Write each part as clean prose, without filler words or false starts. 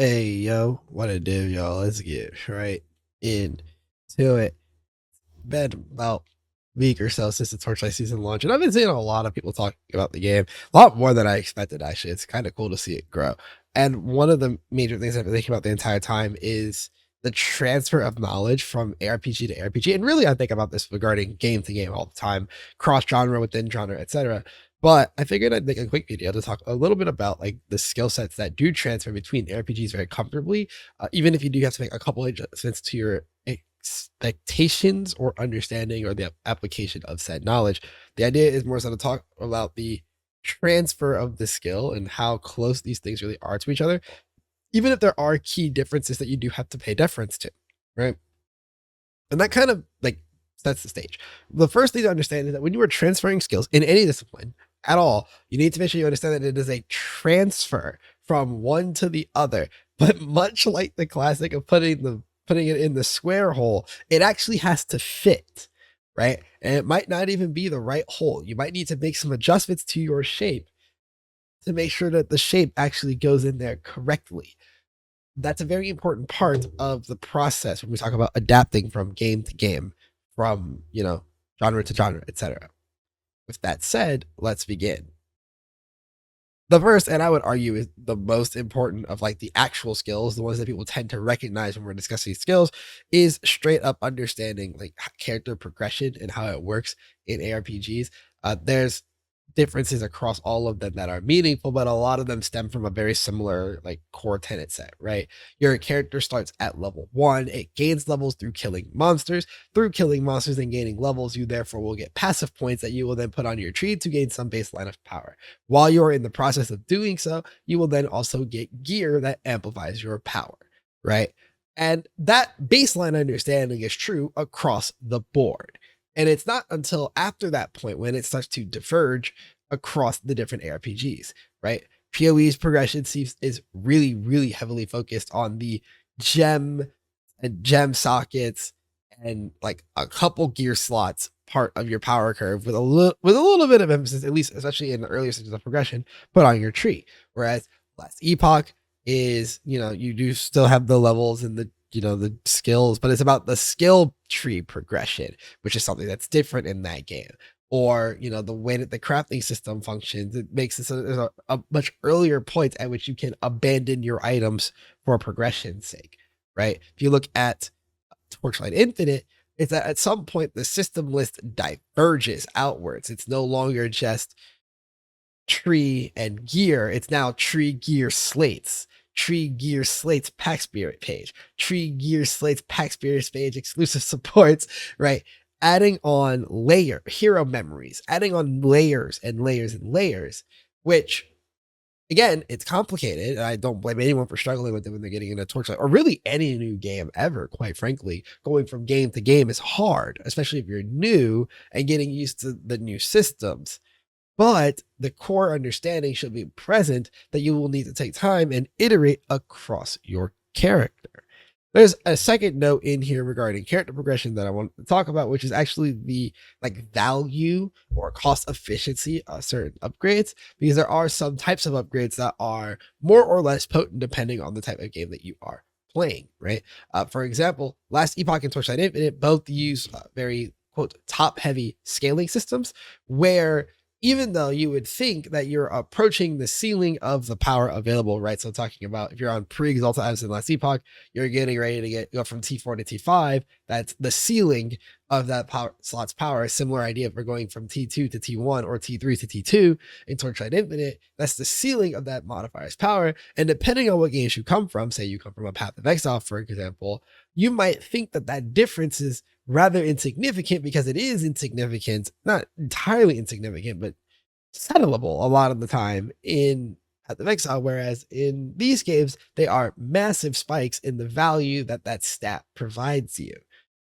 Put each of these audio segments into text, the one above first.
Hey, yo, what it do, y'all? Let's get right into it. Been about a week or so since the Torchlight season launched, and I've been seeing a lot of people talking about the game, a lot more than I expected, actually. It's kind of cool to see it grow. And one of the major things I've been thinking about the entire time is the transfer of knowledge from ARPG to ARPG. And really, I think about this regarding game to game all the time, cross genre, within genre, etc. But I figured I'd make a quick video to talk a little bit about like the skill sets that do transfer between RPGs very comfortably, even if you do have to make a couple adjustments to your expectations or understanding or the application of said knowledge. The idea is more so to talk about the transfer of the skill and how close these things really are to each other, even if there are key differences that you do have to pay deference to, right? And that kind of like sets the stage. The first thing to understand is that when you are transferring skills in any discipline at all, you need to make sure you understand that it is a transfer from one to the other. But much like the classic of putting it in the square hole, it actually has to fit, right? And it might not even be the right hole. You might need to make some adjustments to your shape to make sure that the shape actually goes in there correctly. That's a very important part of the process when we talk about adapting from game to game, from, genre to genre, etc. With that said, let's begin. The first, and I would argue, is the most important of like the actual skills, the ones that people tend to recognize when we're discussing skills, is straight up understanding like character progression and how it works in ARPGs. There's differences across all of them that are meaningful, but a lot of them stem from a very similar like core tenet set, right? Your character starts at level 1. It gains levels through killing monsters. Through killing monsters and gaining levels, you therefore will get passive points that you will then put on your tree to gain some baseline of power. While you're in the process of doing so, you will then also get gear that amplifies your power, right? And that baseline understanding is true across the board. And it's not until after that point when it starts to diverge across the different ARPGs, right? PoE's progression is really, really heavily focused on the gem and gem sockets and like a couple gear slots part of your power curve with a little bit of emphasis, at least especially in the earlier stages of progression, put on your tree. Whereas last epoch is, you do still have the levels and the skills, but it's about the skill tree progression, which is something that's different in that game. Or, the way that the crafting system functions, it makes it so there's a much earlier point at which you can abandon your items for progression's sake, right? If you look at Torchlight Infinite, it's that at some point the system list diverges outwards. It's no longer just tree and gear. It's now tree, gear, slates. Tree, gear, slates, pack spirit page. Tree, gear, slates, pack spirit page, exclusive supports, right? Adding on hero memories, adding on layers and layers and layers, which again, it's complicated, and I don't blame anyone for struggling with it when they're getting into Torchlight, or really any new game ever, quite frankly. Going from game to game is hard, especially if you're new and getting used to the new systems. But the core understanding should be present that you will need to take time and iterate across your character. There's a second note in here regarding character progression that I want to talk about, which is actually the like value or cost efficiency of certain upgrades, because there are some types of upgrades that are more or less potent depending on the type of game that you are playing, right? For example, Last Epoch and Torchlight Infinite both use very quote top heavy scaling systems where even though you would think that you're approaching the ceiling of the power available, right? So talking about if you're on pre-Exalted Items in Last Epoch, you're getting ready to go from T4 to T5. That's the ceiling of that power slot's power. A similar idea if we're going from T2 to T1 or T3 to T2 in Torchlight Infinite, that's the ceiling of that modifier's power. And depending on what games you come from, say you come from a Path of Exile, for example, you might think that that difference is rather insignificant because it is insignificant, not entirely insignificant, but settleable a lot of the time in Path of Exile, whereas in these games, they are massive spikes in the value that that stat provides you.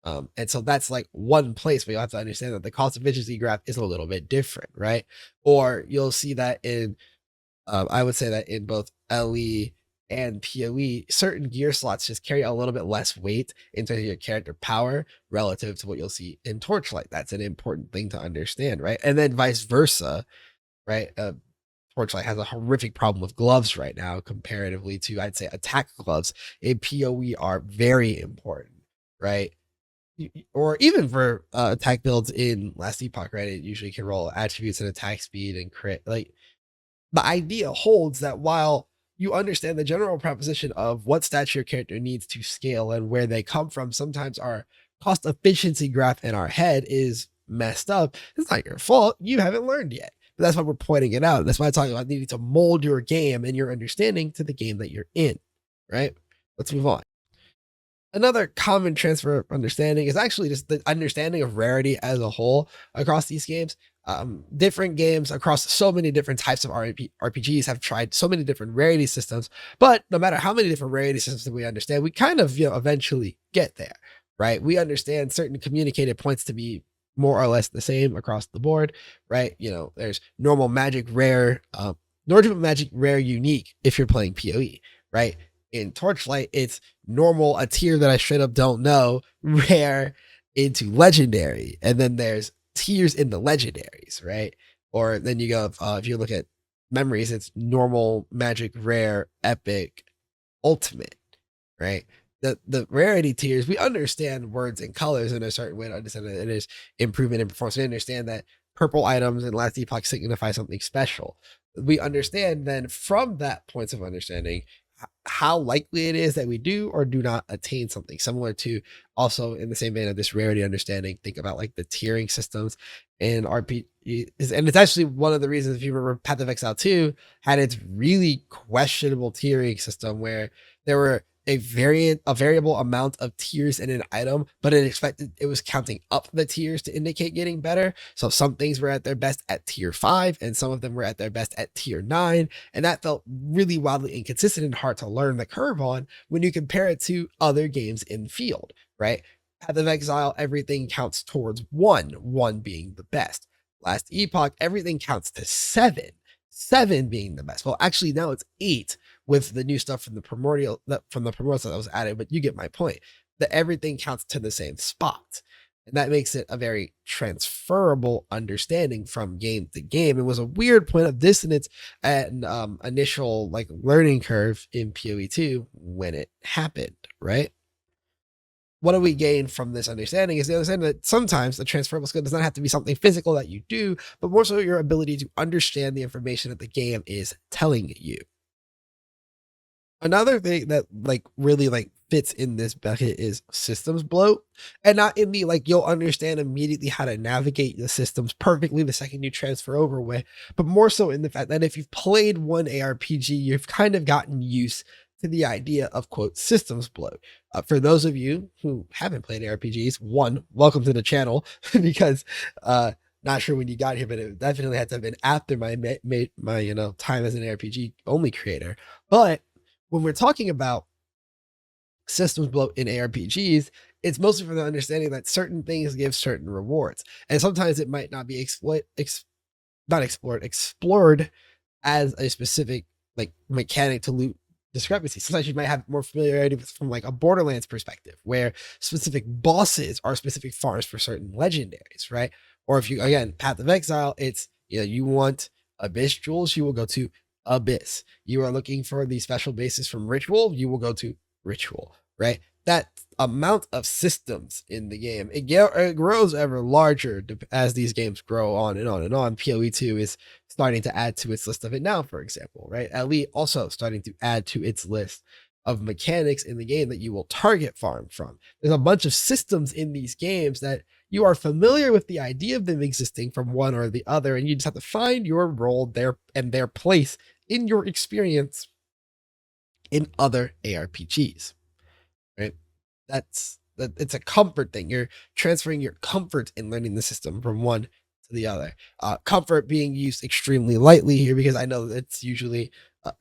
And so that's like one place where you have to understand that the cost efficiency graph is a little bit different, right? Or you'll see that in, I would say that in both LE and PoE, certain gear slots just carry a little bit less weight into your character power relative to what you'll see in Torchlight. That's an important thing to understand, right? And then vice versa, right? Torchlight has a horrific problem with gloves right now, comparatively to, I'd say, attack gloves in PoE are very important, right? Or even for attack builds in Last Epoch, right? It usually can roll attributes and attack speed and crit. Like, the idea holds that while you understand the general proposition of what stats your character needs to scale and where they come from, sometimes our cost efficiency graph in our head is messed up. It's not your fault. You haven't learned yet. But that's why we're pointing it out. That's why I'm talking about needing to mold your game and your understanding to the game that you're in, right? Let's move on. Another common transfer of understanding is actually just the understanding of rarity as a whole across these games. Different games across so many different types of RPGs have tried so many different rarity systems, but no matter how many different rarity systems that we understand, we kind of, eventually get there, right? We understand certain communicated points to be more or less the same across the board, right? There's normal magic rare, normal magic rare unique if you're playing PoE, right? In Torchlight, it's normal, a tier that I straight up don't know, rare into legendary. And then there's tiers in the legendaries, right? Or then you go, if you look at memories, it's normal, magic, rare, epic, ultimate, right? The rarity tiers, we understand words and colors in a certain way to understand that it is improvement in performance. We understand that purple items in Last Epoch signify something special. We understand then from that points of understanding how likely it is that we do or do not attain something, similar to also in the same vein of this rarity understanding. Think about like the tiering systems in RPGs, and it's actually one of the reasons, if you remember, Path of Exile 2 had its really questionable tiering system where there were a variable amount of tiers in an item, but it was counting up the tiers to indicate getting better. So some things were at their best at tier 5 and some of them were at their best at tier 9, and that felt really wildly inconsistent and hard to learn the curve on when you compare it to other games in field, right? Path of Exile, everything counts towards 1 being the best. Last Epoch, everything counts to 7 being the best. Well, actually now it's 8 with the new stuff from the primordial that was added, but you get my point. That everything counts to the same spot. And that makes it a very transferable understanding from game to game. It was a weird point of dissonance and initial like learning curve in PoE2 when it happened, right? What do we gain from this understanding is the understanding that sometimes the transferable skill does not have to be something physical that you do, but more so your ability to understand the information that the game is telling you. Another thing that like really like fits in this bucket is systems bloat, and not in the like you'll understand immediately how to navigate the systems perfectly the second you transfer over way, but more so in the fact that if you've played one ARPG, you've kind of gotten used to the idea of quote systems bloat. For those of you who haven't played ARPGs, one, welcome to the channel because not sure when you got here, but it definitely had to have been after my time as an ARPG only creator. But when we're talking about systems bloat in ARPGs, it's mostly for the understanding that certain things give certain rewards. And sometimes it might not be explored as a specific like mechanic to loot discrepancy. Sometimes you might have more familiarity from like a Borderlands perspective, where specific bosses are specific farms for certain legendaries, right? Or if you, again, Path of Exile, it's, you want Abyss jewels, you will go to Abyss. You are looking for the special bases from Ritual, you will go to Ritual, right? That amount of systems in the game, it grows ever larger as these games grow on and on and on. PoE2 is starting to add to its list of it now, for example, right? Elite also starting to add to its list of mechanics in the game that you will target farm from. There's a bunch of systems in these games that you are familiar with the idea of them existing from one or the other, and you just have to find your role there and their place in your experience in other ARPGs, right? It's a comfort thing. You're transferring your comfort in learning the system from one to the other. Comfort being used extremely lightly here because I know that it's usually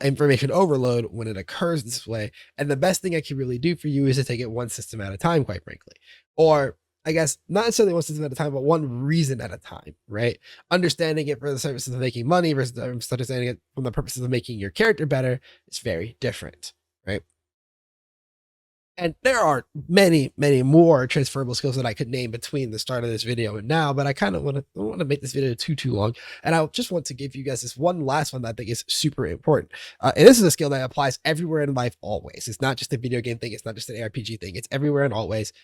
information overload when it occurs this way. And the best thing I can really do for you is to take it one system at a time, quite frankly. Or I guess not necessarily one system at a time, but one reason at a time, right? Understanding it for the services of making money versus understanding it from the purposes of making your character better is very different, right? And there are many, many more transferable skills that I could name between the start of this video and now, but I kind of don't want to make this video too long. And I just want to give you guys this one last one that I think is super important. And this is a skill that applies everywhere in life always. It's not just a video game thing. It's not just an ARPG thing. It's everywhere and always.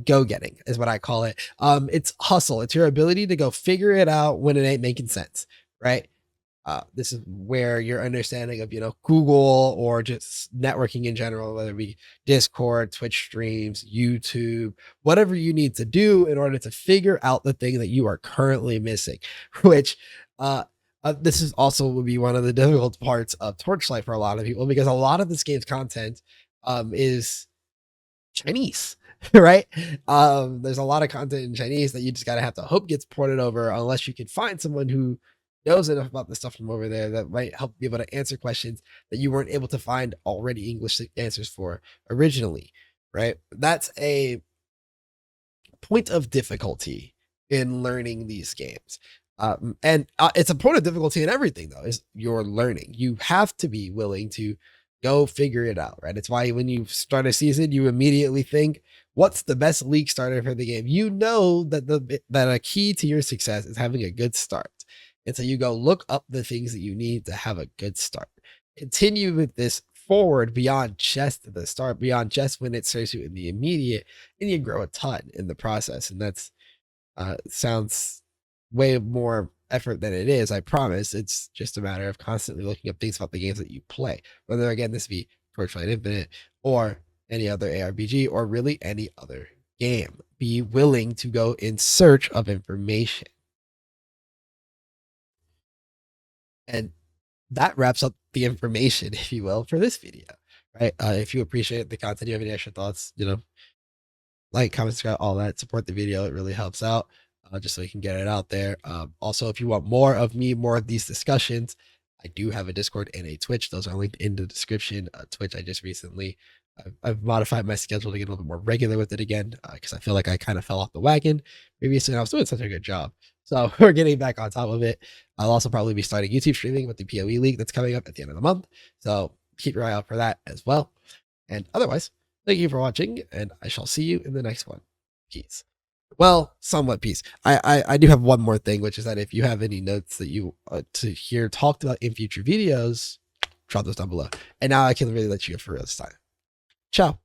Go getting is what I call it. It's hustle. It's your ability to go figure it out when it ain't making sense, right? This is where your understanding of, Google or just networking in general, whether it be Discord, Twitch streams, YouTube, whatever you need to do in order to figure out the thing that you are currently missing, which, this is also would be one of the difficult parts of Torchlight for a lot of people, because a lot of this game's content, is Chinese, right? There's a lot of content in Chinese that you just gotta have to hope gets ported over, unless you can find someone who knows enough about the stuff from over there that might help be able to answer questions that you weren't able to find already English answers for originally, right? That's a point of difficulty in learning these games. And it's a point of difficulty in everything, though, is your learning. You have to be willing to go figure it out, right? It's why when you start a season, you immediately think, what's the best league starter for the game? You know that a key to your success is having a good start. And so you go look up the things that you need to have a good start. Continue with this forward beyond just the start, beyond just when it serves you in the immediate, and you grow a ton in the process. And that's sounds way more effort than it is. I promise. It's just a matter of constantly looking up things about the games that you play, whether again this be Torchlight Infinite or any other ARPG or really any other game. Be willing to go in search of information. And that wraps up the information, if you will, for this video, right? If you appreciate the content, you have any extra thoughts, like, comment, subscribe, all that, support the video. It really helps out, just so we can get it out there. Also, if you want more of me, more of these discussions, I do have a Discord and a Twitch. Those are linked in the description. Twitch, I just recently, I've modified my schedule to get a little bit more regular with it again, because I feel like I kind of fell off the wagon previously, and I was doing such a good job. So we're getting back on top of it. I'll also probably be starting YouTube streaming with the PoE League that's coming up at the end of the month. So keep your eye out for that as well. And otherwise, thank you for watching, and I shall see you in the next one. Peace. Well, somewhat peace. I do have one more thing, which is that if you have any notes that you to hear talked about in future videos, drop those down below. And now I can really let you go for real this time. Ciao.